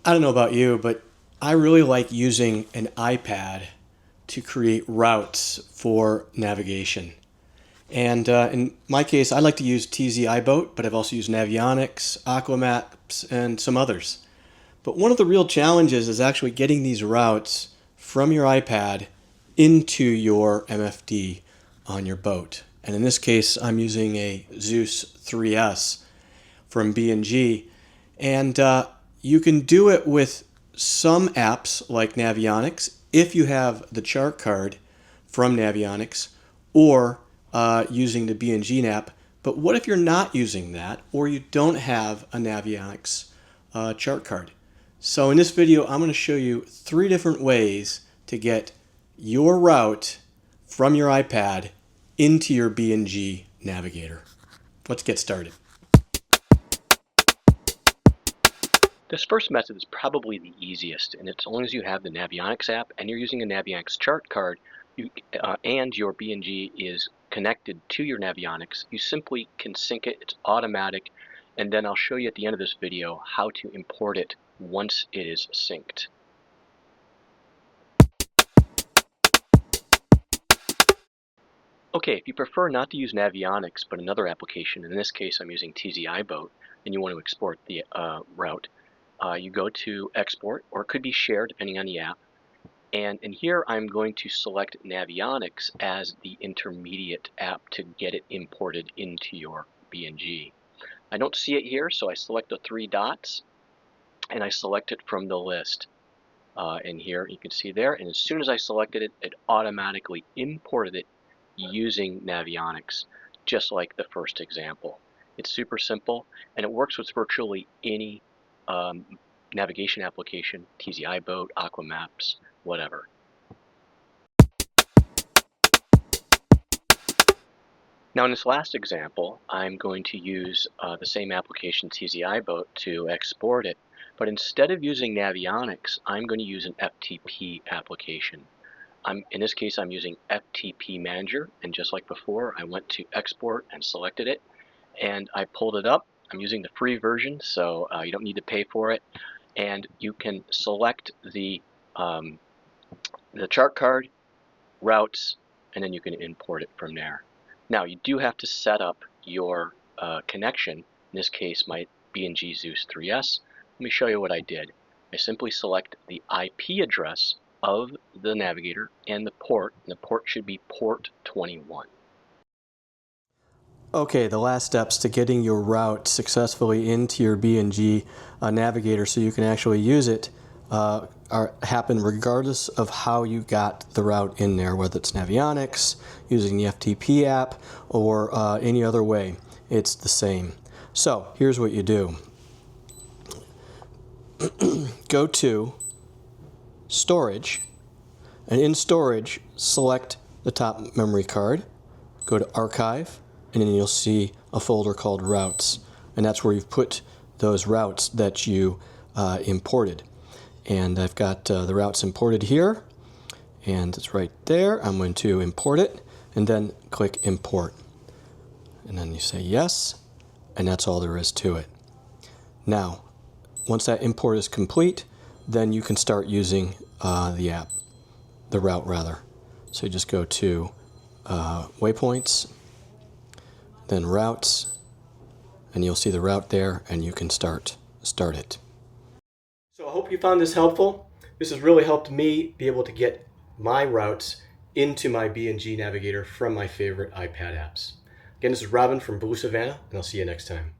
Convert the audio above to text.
I don't know about you, but I really like using an iPad to create routes for navigation. And in my case, I like to use TZ iBoat, but I've also used Navionics, Aquamaps, and some others. But one of the real challenges is actually getting these routes from your iPad into your MFD on your boat. And in this case, I'm using a Zeus 3S from B&G. And you can do it with some apps like Navionics if you have the chart card from Navionics, or using the B&G app. But what if you're not using that, or you don't have a Navionics chart card? So in this video, I'm going to show you 3 different ways to get your route from your iPad into your B&G navigator. Let's get started. This first method is probably the easiest, and as long as you have the Navionics app and you're using a Navionics chart card and your B&G is connected to your Navionics, you simply can sync it. It's automatic, and then I'll show you at the end of this video how to import it once it is synced. Okay, if you prefer not to use Navionics but another application, in this case I'm using TZ iBoat, and you want to export the route, you go to export, or it could be shared depending on the app. And in here I'm going to select Navionics as the intermediate app to get it imported into your B&G. I don't see it here, so I select the 3 dots and I select it from the list. And here you can see there, and as soon as I selected it, it automatically imported it using Navionics, just like the first example. It's super simple, and it works with virtually any navigation application, TZ iBoat, Aquamaps, whatever. Now in this last example, I'm going to use the same application, TZ iBoat, to export it, but instead of using Navionics, I'm going to use an FTP application. In this case, I'm using FTP Manager, and just like before, I went to export and selected it, and I pulled it up. I'm using the free version, so you don't need to pay for it, and you can select the chart card, routes, and then you can import it from there. Now you do have to set up your connection. In this case, my B&G Zeus 3S. Let me show you what I did. I simply select the IP address of the navigator and the port should be port 21. Okay, the last steps to getting your route successfully into your B&G navigator so you can actually use it happen regardless of how you got the route in there, whether it's Navionics, using the FTP app, or any other way. It's the same. So here's what you do. Go to Storage, and in Storage, select the top memory card, go to Archive, and then you'll see a folder called Routes, and that's where you've put those routes that you imported. And I've got the routes imported here, and it's right there. I'm going to import it, and then click Import. And then you say yes, and that's all there is to it. Now, once that import is complete, then you can start using the route rather. So you just go to Waypoints, then Routes, and you'll see the route there, and you can start it. So I hope you found this helpful. This has really helped me be able to get my routes into my B&G navigator from my favorite iPad apps. Again, this is Robin from Blue Savannah, and I'll see you next time.